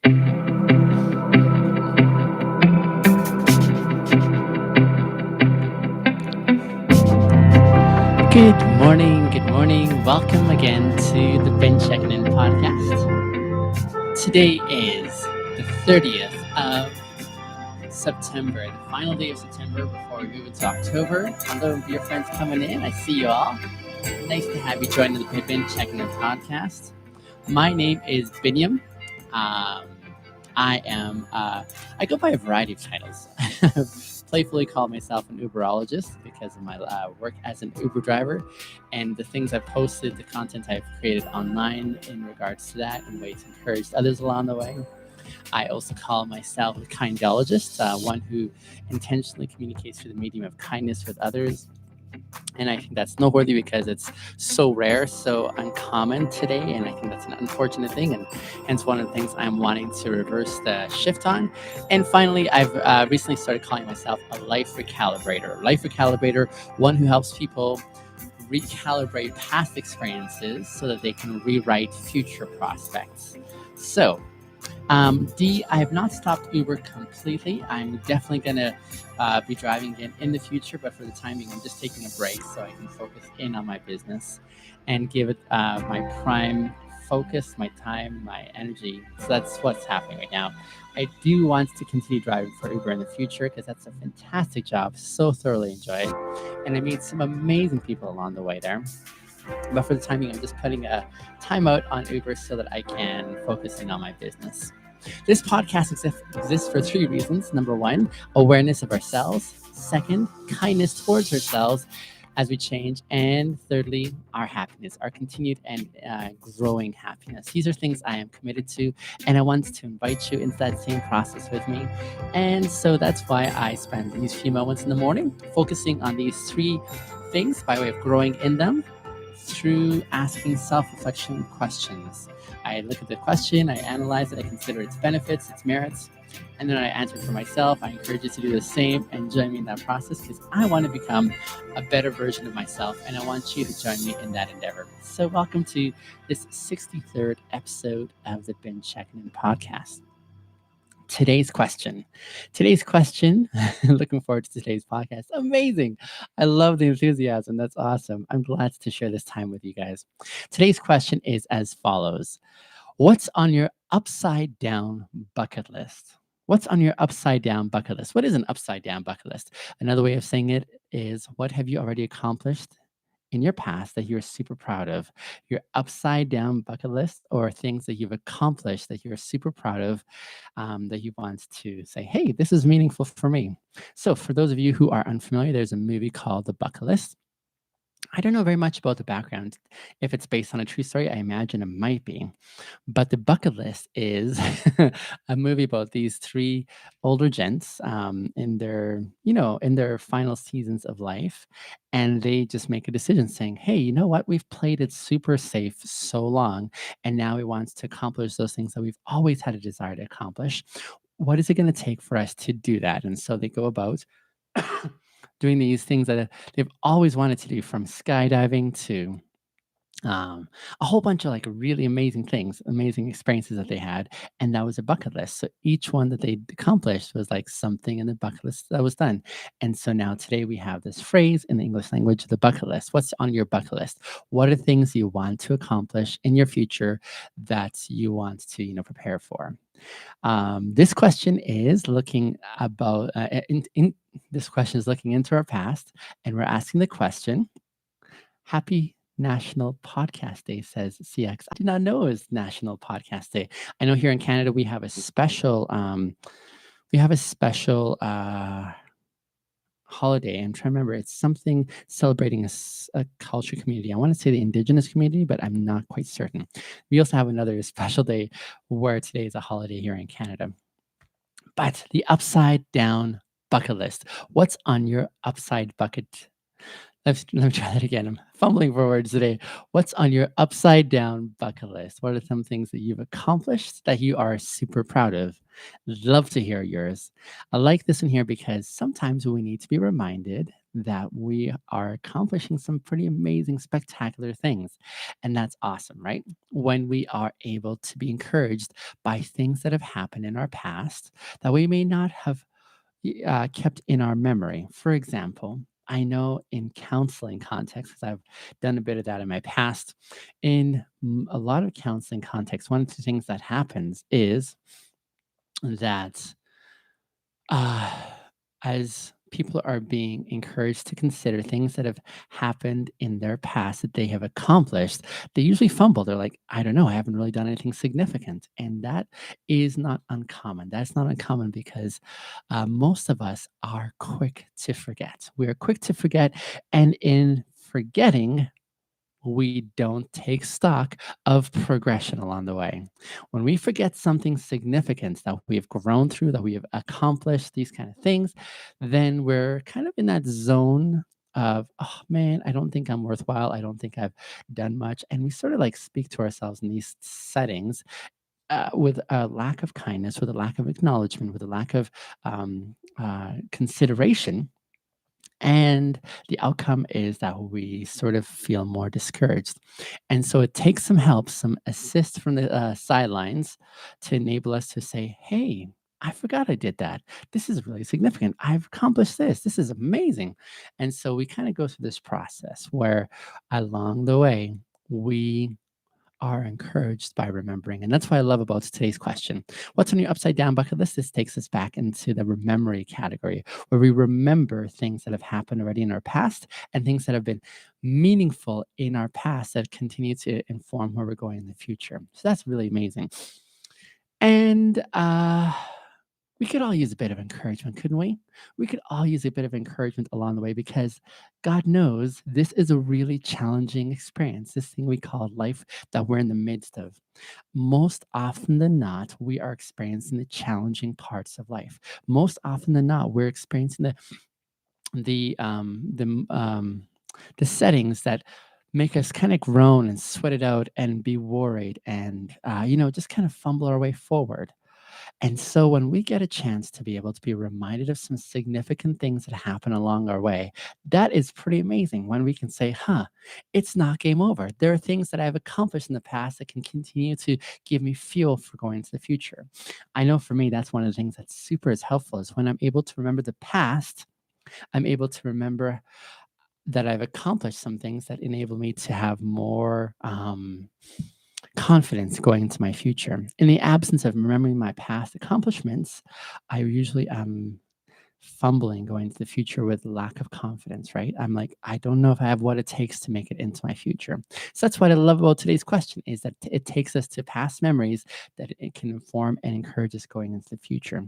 Good morning. Good morning. Welcome again to the Checkin In podcast. Today is the 30th of September, the final day of September before we move into October. Hello, dear friends coming in. I see you all. Nice to have you join the Checkin In podcast. My name is Binyam. Um, I go by a variety of titles. Playfully call myself an Uberologist because of my work as an Uber driver and the things I've posted, the content I've created online in regards to that and ways to encourage others along the way. I also call myself a kindologist, one who intentionally communicates through the medium of kindness with others. And I think that's noteworthy because it's so rare, so uncommon today. And I think that's an unfortunate thing. And hence one of the things I'm wanting to reverse the shift on. And finally, I've recently started calling myself a life recalibrator. Life recalibrator, one who helps people recalibrate past experiences so that they can rewrite future prospects. So, I have not stopped Uber completely. I'm definitely going to be driving again in the future, but for the time being, I'm just taking a break so I can focus in on my business and give it my prime focus, my time, my energy. So that's what's happening right now. I do want to continue driving for Uber in the future because that's a fantastic job. So thoroughly enjoy it. And I meet some amazing people along the way there. But for the time being, I'm just putting a timeout on Uber so that I can focus in on my business. This podcast exists for three reasons. Number one, awareness of ourselves. Second, kindness towards ourselves as we change. And thirdly, our happiness, our continued and growing happiness. These are things I am committed to, and I want to invite you into that same process with me. And so that's why I spend these few moments in the morning focusing on these three things by way of growing in them through asking self-reflection questions. I look at the question, I analyze it, I consider its benefits, its merits, and then I answer it for myself. I encourage you to do the same and join me in that process because I want to become a better version of myself and I want you to join me in that endeavor. So welcome to this 63rd episode of the Checkin In podcast. Today's question. Looking forward to today's podcast. Amazing. I love the enthusiasm. That's awesome. I'm glad to share this time with you guys. Today's question is as follows. What's on your upside down bucket list? What's on your upside down bucket list? What is an upside down bucket list? Another way of saying it is what have you already accomplished in your past that you're super proud of, your upside down bucket list, or things that you've accomplished that you're super proud of, that you want to say, hey, this is meaningful for me. So, for those of you who are unfamiliar, there's a movie called The Bucket List. I don't know very much about the background. If it's based on a true story, I imagine it might be. But The Bucket List is a movie about these three older gents in their final seasons of life. And they just make a decision saying, hey, you know what? We've played it super safe so long. And now we want to accomplish those things that we've always had a desire to accomplish. What is it going to take for us to do that? And so they go about doing these things that they've always wanted to do, from skydiving to a whole bunch of like really amazing things, amazing experiences that they had. And that was a bucket list. So each one that they accomplished was like something in the bucket list that was done. And so now today we have this phrase in the English language, the bucket list. What's on your bucket list? What are things you want to accomplish in your future that you want to, prepare for? This question is looking about this question is looking into our past, and we're asking the question. Happy National Podcast Day, says CX. I did not know it was National Podcast Day. I know here in Canada we have a special holiday. I'm trying to remember. It's something celebrating a culture community. I want to say the Indigenous community, but I'm not quite certain. We also have another special day where today is a holiday here in Canada. But the upside down bucket list. What's on your upside bucket? Let me try that again. I'm fumbling for words today. What's on your upside down bucket list? What are some things that you've accomplished that you are super proud of? Love to hear yours. I like this one here because sometimes we need to be reminded that we are accomplishing some pretty amazing, spectacular things. And that's awesome, right? When we are able to be encouraged by things that have happened in our past that we may not have kept in our memory. For example, I know in counseling context, because I've done a bit of that in my past, in a lot of counseling contexts, one of the things that happens is that uh, as people are being encouraged to consider things that have happened in their past that they have accomplished, they usually fumble. They're like, I don't know, I haven't really done anything significant. And that is not uncommon. That's not uncommon because most of us are quick to forget. We are quick to forget. And in forgetting, we don't take stock of progression along the way. When we forget something significant that we have grown through, that we have accomplished, these kind of things, then we're kind of in that zone of, oh man, I don't think I'm worthwhile. I don't think I've done much. And we sort of like speak to ourselves in these settings with a lack of kindness, with a lack of acknowledgement, with a lack of consideration, and the outcome is that we sort of feel more discouraged. And so it takes some help, some assist from the sidelines to enable us to say, hey, I forgot I did that. This is really significant. I've accomplished this. This is amazing. And so we kind of go through this process where along the way, we are encouraged by remembering. And that's what I love about today's question. What's on your upside down bucket list? This takes us back into the memory category, where we remember things that have happened already in our past and things that have been meaningful in our past that continue to inform where we're going in the future. So that's really amazing. And we could all use a bit of encouragement, couldn't we? We could all use a bit of encouragement along the way because God knows this is a really challenging experience, this thing we call life that we're in the midst of. Most often than not, we are experiencing the challenging parts of life. Most often than not, we're experiencing the um, the um, the settings that make us kind of groan and sweat it out and be worried and just kind of fumble our way forward. And so when we get a chance to be able to be reminded of some significant things that happen along our way, that is pretty amazing when we can say, huh, it's not game over. There are things that I've accomplished in the past that can continue to give me fuel for going into the future. I know for me, that's one of the things that's super is helpful is when I'm able to remember the past, I'm able to remember that I've accomplished some things that enable me to have more confidence going into my future. In the absence of remembering my past accomplishments, I usually am fumbling going into the future with lack of confidence, right? I'm like, I don't know if I have what it takes to make it into my future. So that's what I love about today's question is that it takes us to past memories that it can inform and encourage us going into the future.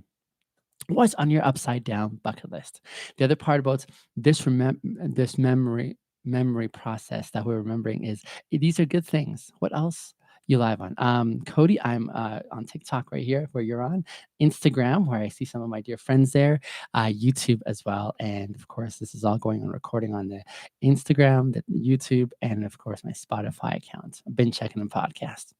What's on your upside down bucket list? The other part about this memory process that we're remembering is these are good things. What else you live on? Cody, I'm on TikTok right here where you're on, Instagram where I see some of my dear friends there, YouTube as well, and of course this is all going on recording on the Instagram, the YouTube, and of course my Spotify account. I've been checking in podcast.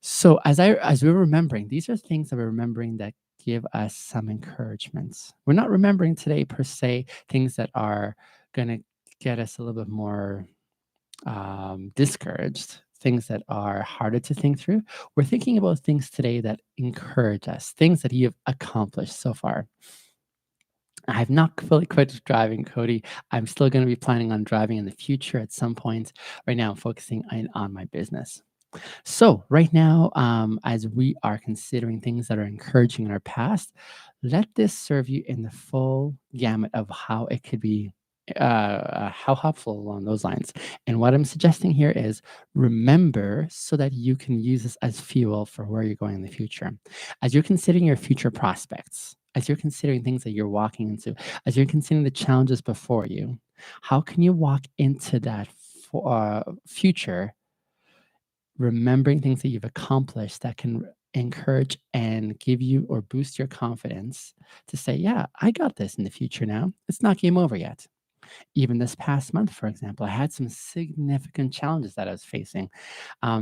So as we're remembering, these are things that we're remembering that give us some encouragements. We're not remembering today per se things that are going to get us a little bit more discouraged, things that are harder to think through. We're thinking about things today that encourage us, things that you have accomplished so far. I have not fully quit driving, Cody. I'm still going to be planning on driving in the future at some point. Right now, I'm focusing on my business. So, right now, as we are considering things that are encouraging in our past, let this serve you in the full gamut of how it could be, how helpful along those lines. And what I'm suggesting here is remember so that you can use this as fuel for where you're going in the future. As you're considering your future prospects, as you're considering things that you're walking into, as you're considering the challenges before you, how can you walk into that future remembering things that you've accomplished that can encourage and give you or boost your confidence to say, yeah, I got this in the future now. It's not game over yet. Even this past month, for example, I had some significant challenges that I was facing.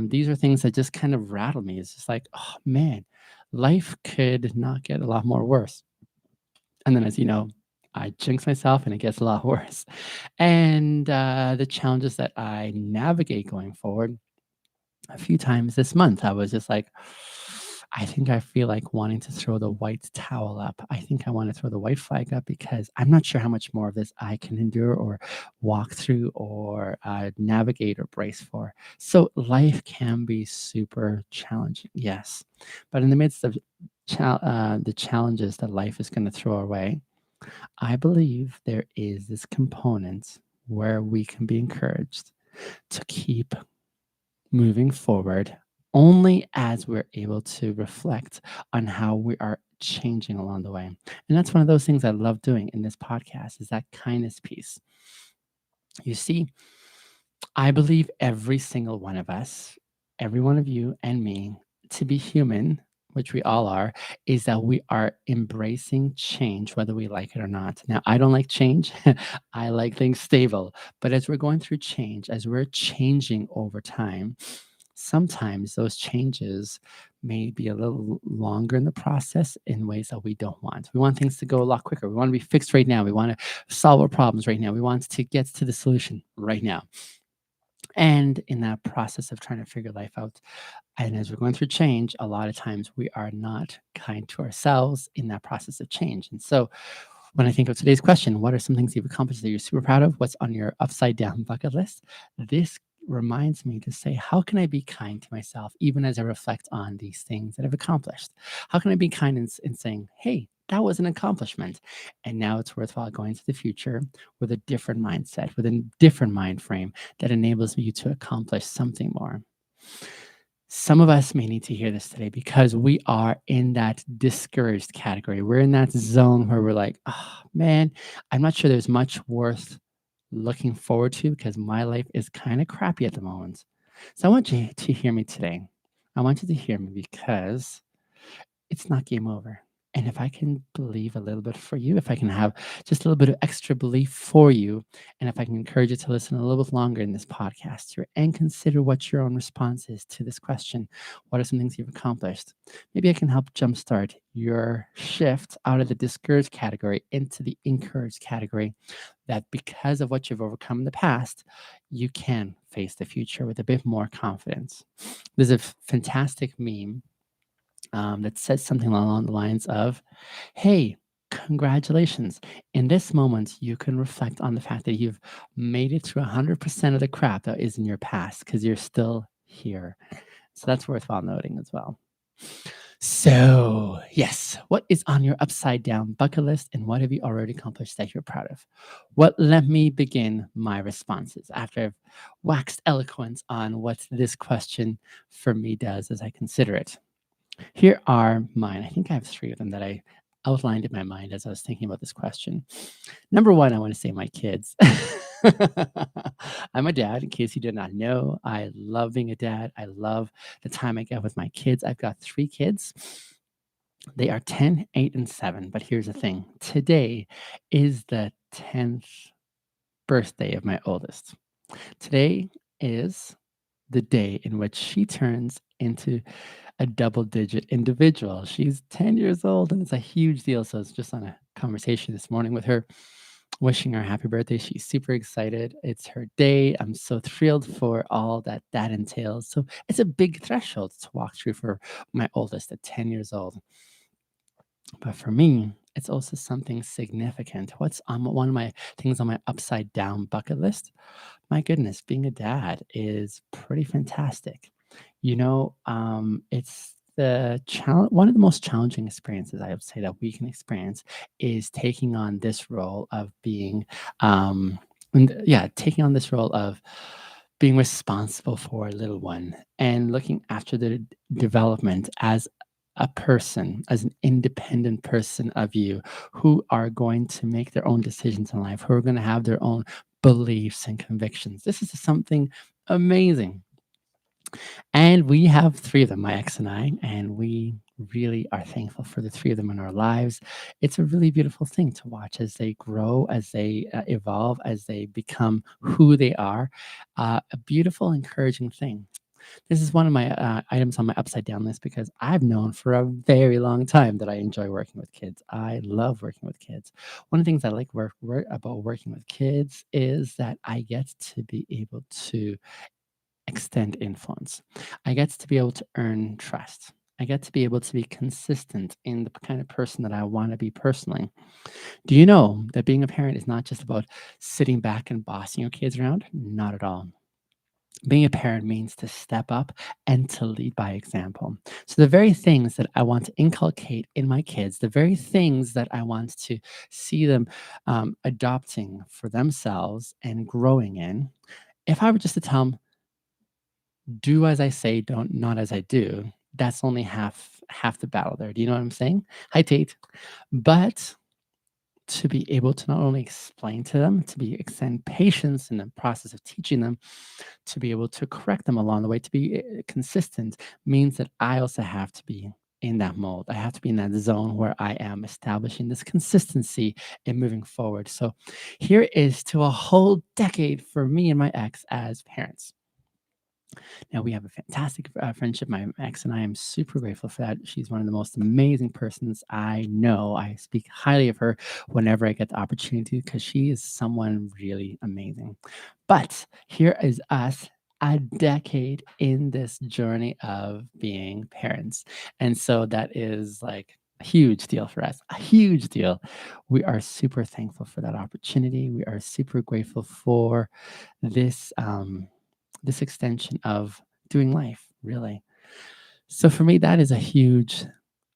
These are things that just kind of rattled me. It's just like, oh man, life could not get a lot more worse. And then, as you know, I jinx myself and it gets a lot worse. And the challenges that I navigate going forward, a few times this month, I was just like, I think I feel like wanting to throw the white towel up. I think I want to throw the white flag up because I'm not sure how much more of this I can endure or walk through or navigate or brace for. So life can be super challenging, yes. But in the midst of the challenges that life is going to throw our way, I believe there is this component where we can be encouraged to keep moving forward only as we're able to reflect on how we are changing along the way. And that's one of those things I love doing in this podcast is that kindness piece. You see, I believe every single one of us, every one of you and me, to be human, which we all are, is that we are embracing change, whether we like it or not. Now, I don't like change. I like things stable. But as we're going through change, as we're changing over time, sometimes those changes may be a little longer in the process in ways that we don't want. We want things to go a lot quicker. We want to be fixed right now. We want to solve our problems right now. We want to get to the solution right now. And in that process of trying to figure life out, and as we're going through change, a lot of times we are not kind to ourselves in that process of change. And so when I think of today's question, what are some things you've accomplished that you're super proud of? What's on your upside down bucket list? This reminds me to say, how can I be kind to myself even as I reflect on these things that I've accomplished? How can I be kind in saying, hey, that was an accomplishment. And now it's worthwhile going to the future with a different mindset, with a different mind frame that enables you to accomplish something more. Some of us may need to hear this today because we are in that discouraged category. We're in that zone where we're like, oh man, I'm not sure there's much worth looking forward to because my life is kind of crappy at the moment. So I want you to hear me today. I want you to hear me because it's not game over. And if I can believe a little bit for you, if I can have just a little bit of extra belief for you, and if I can encourage you to listen a little bit longer in this podcast here and consider what your own response is to this question, what are some things you've accomplished? Maybe I can help jumpstart your shift out of the discouraged category into the encouraged category, that because of what you've overcome in the past, you can face the future with a bit more confidence. There's a fantastic meme that says something along the lines of, hey, congratulations. In this moment, you can reflect on the fact that you've made it through 100% of the crap that is in your past because you're still here. So that's worthwhile noting as well. So, yes, what is on your upside down bucket list and what have you already accomplished that you're proud of? Well, let me begin my responses after I've waxed eloquent on what this question for me does as I consider it. Here are mine. I think I have three of them that I outlined in my mind as I was thinking about this question. Number one, I want to say my kids. I'm a dad, in case you did not know. I love being a dad. I love the time I get with my kids. I've got three kids. They are 10, 8, and 7. But here's the thing today is the 10th birthday of my oldest. Today is the day in which she turns into a double digit individual. She's 10 years old and it's a huge deal. So it's just on a conversation this morning with her, wishing her happy birthday. She's super excited. It's her day. I'm so thrilled for all that that entails. So it's a big threshold to walk through for my oldest at 10 years old. But for me, it's also something significant. What's on one of my things on my upside down bucket list? My goodness, being a dad is pretty fantastic. It's the one of the most challenging experiences I would say that we can experience is taking on this role of being, taking on this role of being responsible for a little one and looking after the development as a person, as an independent person of you who are going to make their own decisions in life, who are going to have their own beliefs and convictions. This is something amazing. And we have three of them, my ex and I, and we really are thankful for the three of them in our lives. It's a really beautiful thing to watch as they grow, as they evolve, as they become who they are. A beautiful, encouraging thing. This is one of my items on my upside down list because I've known for a very long time that I enjoy working with kids. I love working with kids. One of the things I like about working with kids is that I get to be able to extend influence. I get to be able to earn trust. I get to be able to be consistent in the kind of person that I want to be personally. Do you know that being a parent is not just about sitting back and bossing your kids around? Not at all. Being a parent means to step up and to lead by example. So, the very things that I want to inculcate in my kids, the very things that I want to see them adopting for themselves and growing in, if I were just to tell them, do as I say, don't not as I do, that's only half the battle there. Do you know what I'm saying? Hi, Tate. But to be able to not only explain to them, to be extend patience in the process of teaching them, to be able to correct them along the way, to be consistent, means that I also have to be in that mold. I have to be in that zone where I am establishing this consistency in moving forward. So here is to a whole decade for me and my ex as parents. Now we have a fantastic friendship. My ex and I am super grateful for that. She's one of the most amazing persons I know. I speak highly of her whenever I get the opportunity because she is someone really amazing. But here is us a decade in this journey of being parents. And so that is like a huge deal for us, a huge deal. We are super thankful for that opportunity. We are super grateful for this this extension of doing life, really. So for me, that is a huge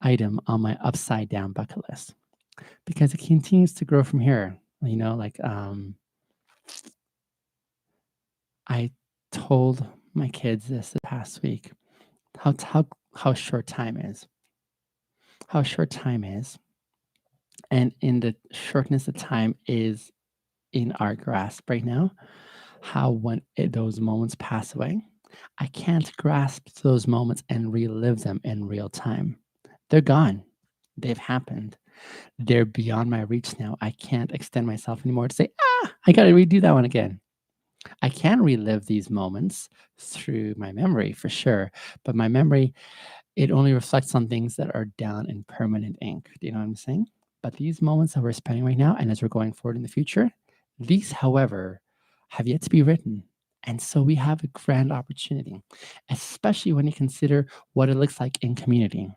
item on my upside down bucket list because it continues to grow from here. I told my kids this past week how short time is, how short time is, and in the shortness of time is in our grasp right now. How those moments pass away, I can't grasp those moments and relive them in real time. They're gone. They've happened. They're beyond my reach now. I can't extend myself anymore to say, I got to redo that one again. I can relive these moments through my memory for sure, but my memory, it only reflects on things that are down in permanent ink. Do you know what I'm saying? But these moments that we're spending right now, and as we're going forward in the future, these, however, have yet to be written. And so we have a grand opportunity, especially when you consider what it looks like in community.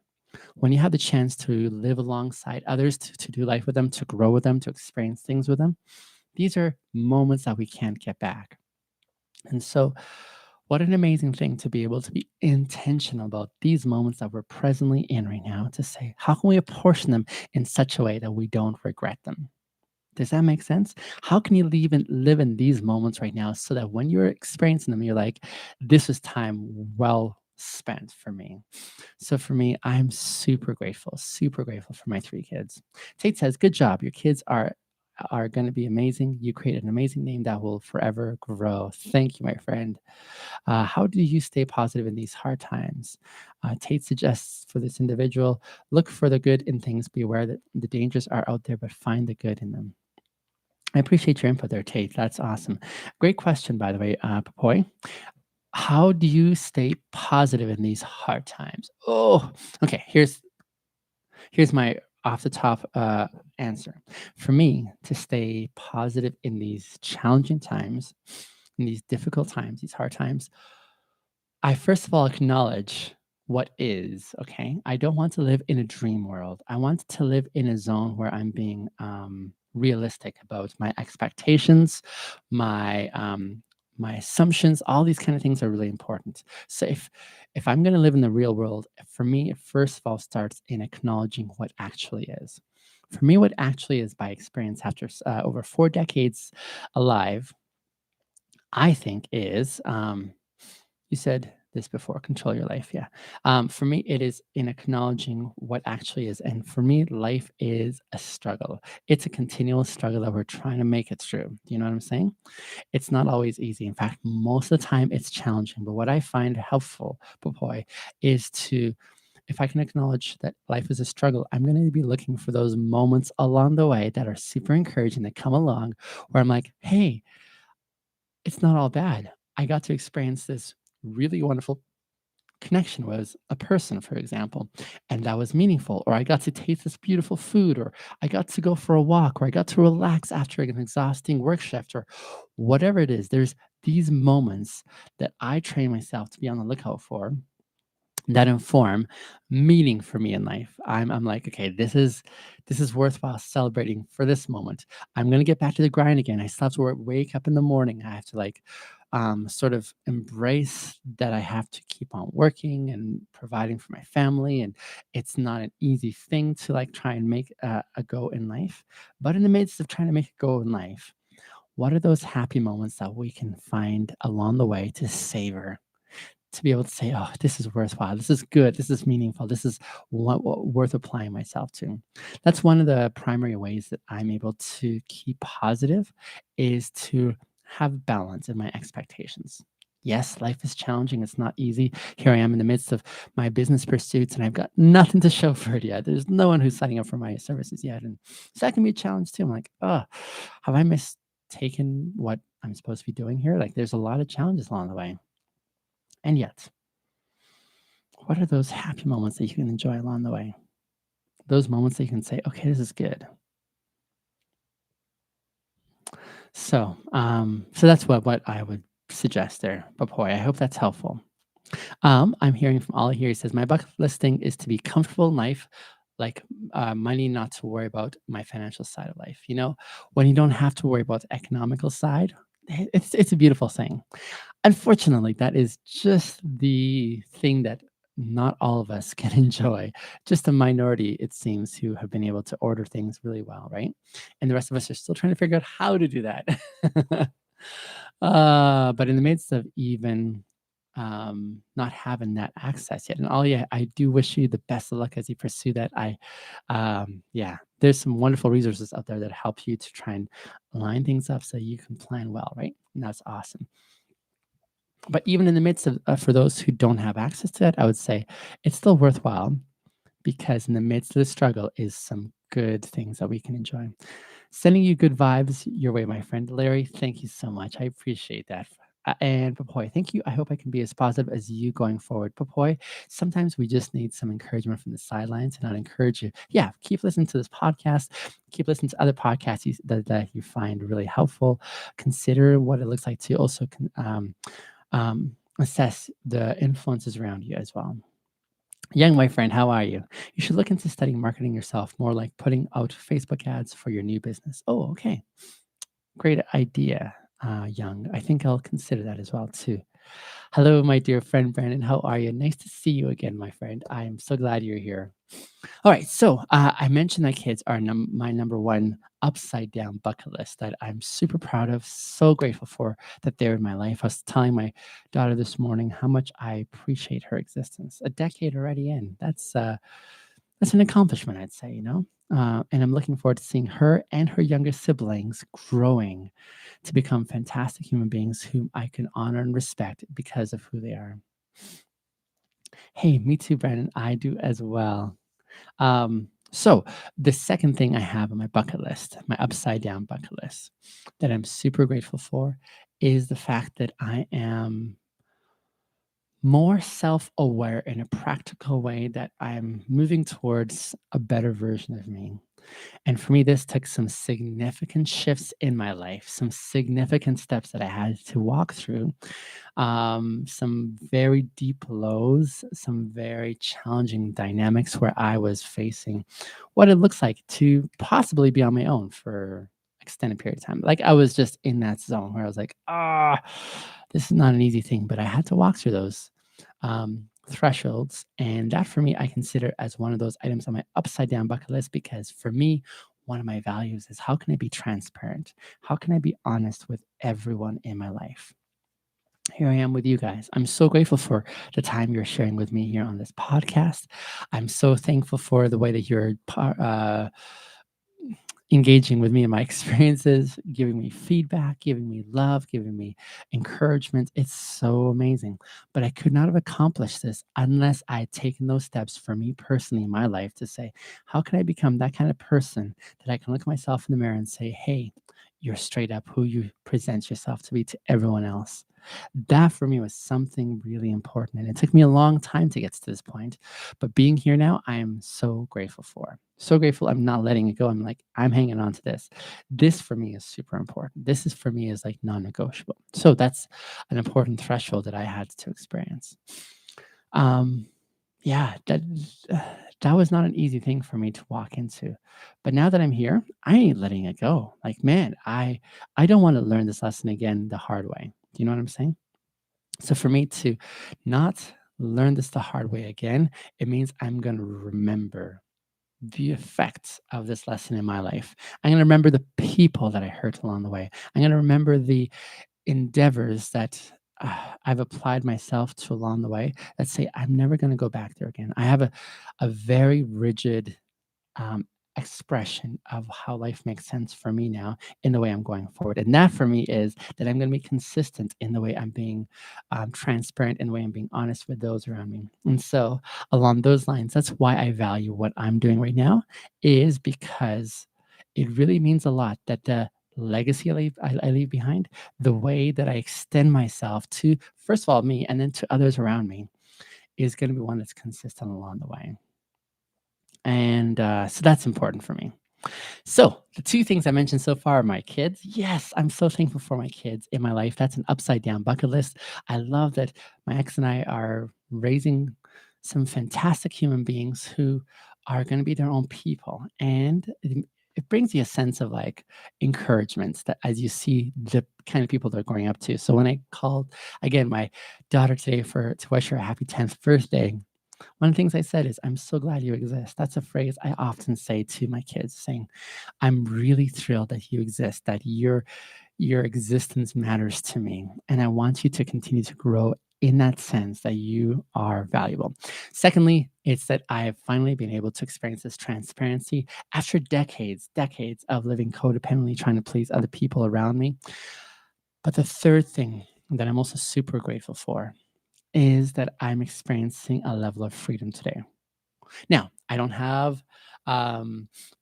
When you have the chance to live alongside others, to do life with them, to grow with them, to experience things with them, these are moments that we can't get back. And so, what an amazing thing to be able to be intentional about these moments that we're presently in right now to say, how can we apportion them in such a way that we don't regret them? Does that make sense? How can you live in these moments right now so that when you're experiencing them, you're like, this was time well spent for me. So for me, I'm super grateful for my three kids. Tate says, good job. Your kids are going to be amazing. You created an amazing name that will forever grow. Thank you, my friend. How do you stay positive in these hard times? Tate suggests for this individual, look for the good in things, be aware that the dangers are out there, but find the good in them. I appreciate your input there, Tate. That's awesome. Great question, by the way, Papoy. How do you stay positive in these hard times? Oh, okay. Here's my off the top answer. For me, to stay positive in these challenging times, in these difficult times, these hard times, I first of all acknowledge what is, okay? I don't want to live in a dream world. I want to live in a zone where I'm being realistic about my expectations, my assumptions. All these kind of things are really important. So if I'm going to live in the real world, for me, it first of all starts in acknowledging what actually is. For me, what actually is by experience after over 4 decades alive, I think is you said this before, control your life. Yeah. For me, it is in acknowledging what actually is. And for me, life is a struggle. It's a continual struggle that we're trying to make it through. Do you know what I'm saying? It's not always easy. In fact, most of the time it's challenging. But what I find helpful, boy, is to, if I can acknowledge that life is a struggle, I'm going to be looking for those moments along the way that are super encouraging that come along where I'm like, hey, it's not all bad. I got to experience this really wonderful connection was a person, for example, and that was meaningful, or I got to taste this beautiful food, or I got to go for a walk, or I got to relax after an exhausting work shift, or whatever it is. There's these moments that I train myself to be on the lookout for that inform meaning for me in life. I'm like, okay, this is worthwhile celebrating for this moment. I'm gonna get back to the grind again. I still have to wake up in the morning. I have to like sort of embrace that I have to keep on working and providing for my family. And it's not an easy thing to like try and make a go in life. But in the midst of trying to make a go in life, what are those happy moments that we can find along the way to savor? To be able to say, "Oh, this is worthwhile. This is good. This is meaningful. This is what worth applying myself to." That's one of the primary ways that I'm able to keep positive is to have balance in my expectations. Yes, life is challenging. It's not easy. Here I am in the midst of my business pursuits, and I've got nothing to show for it yet. There's no one who's signing up for my services yet, and so that can be a challenge too. I'm like, "Oh, have I mistaken what I'm supposed to be doing here?" Like, there's a lot of challenges along the way. And yet, what are those happy moments that you can enjoy along the way? Those moments that you can say, okay, this is good. So that's what I would suggest there. But boy, I hope that's helpful. I'm hearing from Ollie here. He says, my bucket listing is to be comfortable in life, like money, not to worry about my financial side of life. When you don't have to worry about the economical side, it's a beautiful thing. Unfortunately, that is just the thing that not all of us can enjoy. Just a minority, it seems, who have been able to order things really well, right? And the rest of us are still trying to figure out how to do that. But in the midst of even not having that access yet, and all, yeah, I do wish you the best of luck as you pursue that. Yeah, there's some wonderful resources out there that help you to try and line things up so you can plan well, right? And that's awesome. But even in the midst of for those who don't have access to it, I would say it's still worthwhile because in the midst of the struggle is some good things that we can enjoy. Sending you good vibes your way, my friend Larry. Thank you so much. I appreciate that. And Papoy, thank you. I hope I can be as positive as you going forward. Papoy, sometimes we just need some encouragement from the sidelines, and I'd encourage you, yeah, keep listening to this podcast, keep listening to other podcasts that you find really helpful. Consider what it looks like to also assess the influences around you as well. Young, my friend, how are you? You should look into studying marketing yourself, more like putting out Facebook ads for your new business. Oh, okay. Great idea, Young. I think I'll consider that as well, too. Hello, my dear friend Brandon. How are you? Nice to see you again, my friend. I am so glad you're here. All right, so I mentioned that kids are my number one upside down bucket list that I'm super proud of, so grateful for that they're in my life. I was telling my daughter this morning how much I appreciate her existence. A decade already in. That's an accomplishment, I'd say, and I'm looking forward to seeing her and her younger siblings growing to become fantastic human beings whom I can honor and respect because of who they are. Hey, me too, Brandon. I do as well. So the second thing I have on my bucket list, my upside down bucket list, that I'm super grateful for is the fact that I am more self aware in a practical way, that I'm moving towards a better version of me. And for me, this took some significant shifts in my life, some significant steps that I had to walk through, some very deep lows, some very challenging dynamics where I was facing what it looks like to possibly be on my own for extended period of time. Like I was just in that zone where I was like, this is not an easy thing, but I had to walk through those thresholds. And that for me, I consider as one of those items on my upside down bucket list because for me, one of my values is how can I be transparent? How can I be honest with everyone in my life? Here I am with you guys. I'm so grateful for the time you're sharing with me here on this podcast. I'm so thankful for the way that you're engaging with me in my experiences, giving me feedback, giving me love, giving me encouragement. It's so amazing. But I could not have accomplished this unless I had taken those steps for me personally in my life to say, how can I become that kind of person that I can look myself in the mirror and say, hey, you're straight up who you present yourself to be to everyone else. That for me was something really important. And it took me a long time to get to this point. But being here now, I am so grateful for. So grateful I'm not letting it go. I'm like, I'm hanging on to this. This for me is super important. This is for me is like non-negotiable. So that's an important threshold that I had to experience. Um, yeah, that was not an easy thing for me to walk into. But now that I'm here, I ain't letting it go. Like, man, I don't want to learn this lesson again the hard way. Do you know what I'm saying? So for me to not learn this the hard way again, it means I'm going to remember the effects of this lesson in my life. I'm going to remember the people that I hurt along the way. I'm going to remember the endeavors that I've applied myself to along the way that say I'm never going to go back there again. I have a very rigid um, expression of how life makes sense for me now in the way I'm going forward. And that for me is that I'm going to be consistent in the way I'm being transparent, in the way I'm being honest with those around me. And so, along those lines, that's why I value what I'm doing right now, is because it really means a lot that the legacy I leave behind, the way that I extend myself to, first of all, me, and then to others around me, is going to be one that's consistent along the way. And so that's important for me. So, the two things I mentioned so far are my kids. Yes, I'm so thankful for my kids in my life. That's an upside down bucket list. I love that my ex and I are raising some fantastic human beings who are going to be their own people. And it brings you a sense of like encouragement that as you see the kind of people they're growing up to. So when I called again my daughter today for to wish her a happy 10th birthday, one of the things I said is, "I'm so glad you exist." That's a phrase I often say to my kids, saying, "I'm really thrilled that you exist, that your existence matters to me, and I want you to continue to grow in that sense that you are valuable." Secondly, it's that I have finally been able to experience this transparency after decades of living codependently, trying to please other people around me. But the third thing that I'm also super grateful for is that I'm experiencing a level of freedom today. Now, I don't have, I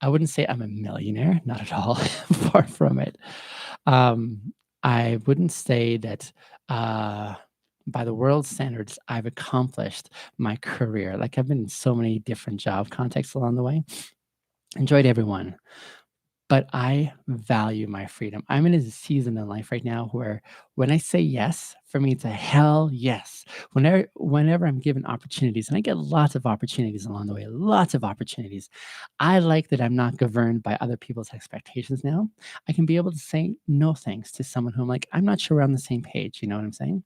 wouldn't say I'm a millionaire, not at all, far from it. Um, I wouldn't say that by the world standards, I've accomplished my career. Like I've been in so many different job contexts along the way, enjoyed everyone. But I value my freedom. I'm in a season in life right now where when I say yes, for me it's a hell yes. Whenever I'm given opportunities, and I get lots of opportunities along the way, lots of opportunities. I like that I'm not governed by other people's expectations now. I can be able to say no thanks to someone who I'm like, I'm not sure we're on the same page. You know what I'm saying?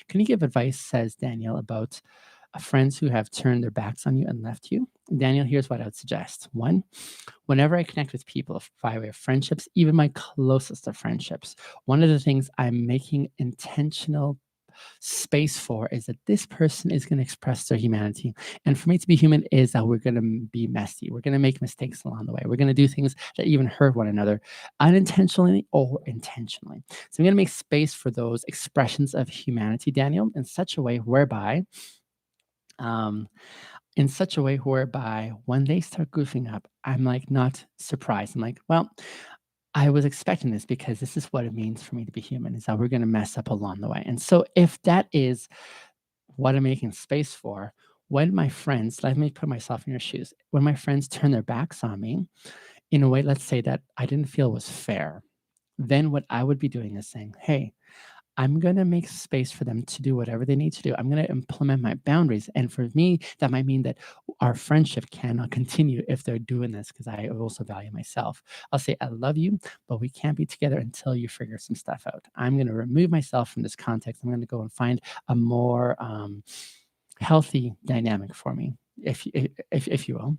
Can you give advice, says Daniel, about friends who have turned their backs on you and left you? Daniel, here's what I would suggest. One, whenever I connect with people by way of friendships, even my closest of friendships, one of the things I'm making intentional space for is that this person is going to express their humanity. And for me to be human is that we're going to be messy. We're going to make mistakes along the way. We're going to do things that even hurt one another unintentionally or intentionally. So I'm going to make space for those expressions of humanity, Daniel, um, in such a way whereby when they start goofing up, I'm like not surprised. I'm like, well, I was expecting this because this is what it means for me to be human, is that we're going to mess up along the way. And so if that is what I'm making space for, when my friends, let me put myself in your shoes, when my friends turn their backs on me in a way, let's say that I didn't feel was fair, then what I would be doing is saying, hey, I'm going to make space for them to do whatever they need to do. I'm going to implement my boundaries. And for me, that might mean that our friendship cannot continue if they're doing this because I also value myself. I'll say, I love you, but we can't be together until you figure some stuff out. I'm going to remove myself from this context. I'm going to go and find a more healthy dynamic for me, if you will.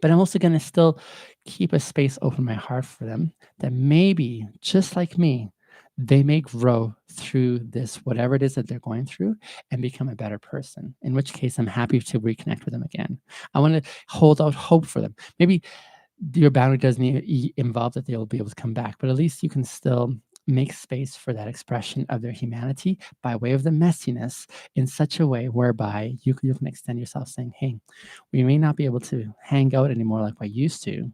But I'm also going to still keep a space open in my heart for them that maybe, just like me, they may grow through this, whatever it is that they're going through, and become a better person. In which case, I'm happy to reconnect with them again. I want to hold out hope for them. Maybe your boundary doesn't involve that they'll be able to come back, but at least you can still make space for that expression of their humanity by way of the messiness in such a way whereby you can extend yourself saying, hey, we may not be able to hang out anymore like we used to,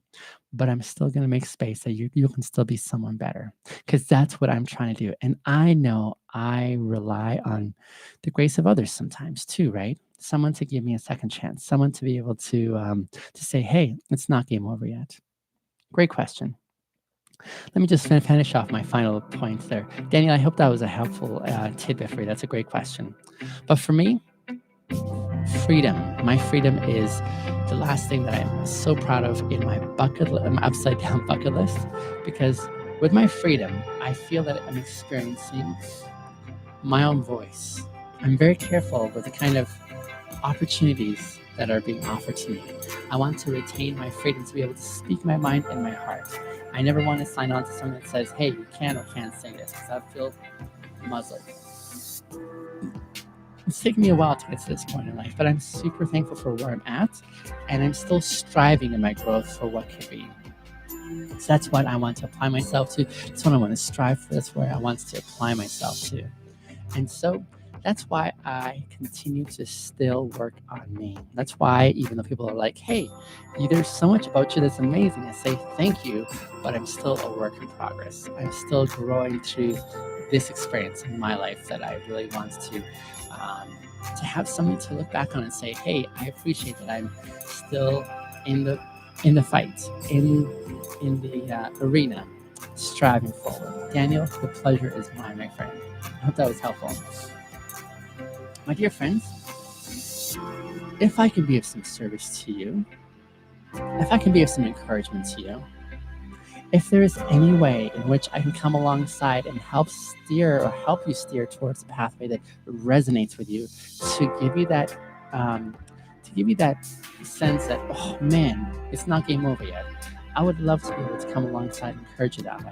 but I'm still going to make space that you can still be someone better. Because that's what I'm trying to do. And I know I rely on the grace of others sometimes too, right? Someone to give me a second chance, someone to be able to say, hey, it's not game over yet. Great question. Let me just finish off my final points there. Daniel, I hope that was a helpful tidbit for you. That's a great question. But for me, freedom. My freedom is the last thing that I'm so proud of in my upside down bucket list, because with my freedom, I feel that I'm experiencing my own voice. I'm very careful with the kind of opportunities that are being offered to me. I want to retain my freedom to be able to speak my mind and my heart. I never want to sign on to someone that says, hey, you can or can't say this, because I feel muzzled. It's taken me a while to get to this point in life, but I'm super thankful for where I'm at, and I'm still striving in my growth for what could be. So that's what I want to apply myself to. That's what I want to strive for. That's where I want to apply myself to. And so that's why I continue to still work on me. That's why, even though people are like, hey, there's so much about you that's amazing, I say thank you, but I'm still a work in progress. I'm still growing through this experience in my life that I really want to have something to look back on and say, hey, I appreciate that I'm still in the fight, in the arena, striving forward. Daniel, the pleasure is mine, my friend. I hope that was helpful. My dear friends, if I can be of some service to you, if I can be of some encouragement to you, if there is any way in which I can come alongside and help you steer towards a pathway that resonates with you, to give you that sense that, oh man, it's not game over yet, I would love to be able to come alongside and encourage you that way.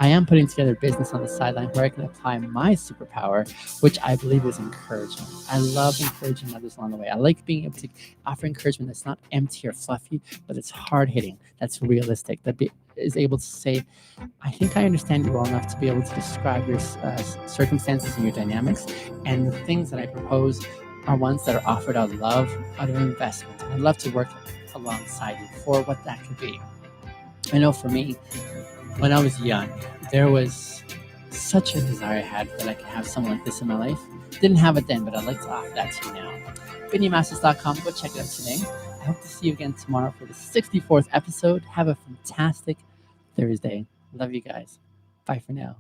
I am putting together a business on the sideline where I can apply my superpower, which I believe is encouragement. I love encouraging others along the way. I like being able to offer encouragement that's not empty or fluffy, but it's hard hitting, that's realistic, that is able to say, I think I understand you well enough to be able to describe your circumstances and your dynamics, and the things that I propose are ones that are offered out of love, out of investment. And I'd love to work alongside you for what that could be. I know for me, when I was young, there was such a desire I had that I could have someone like this in my life. Didn't have it then, but I'd like to offer that to you now. BidneyMasters.com, go check it out today. I hope to see you again tomorrow for the 64th episode. Have a fantastic Thursday. Love you guys. Bye for now.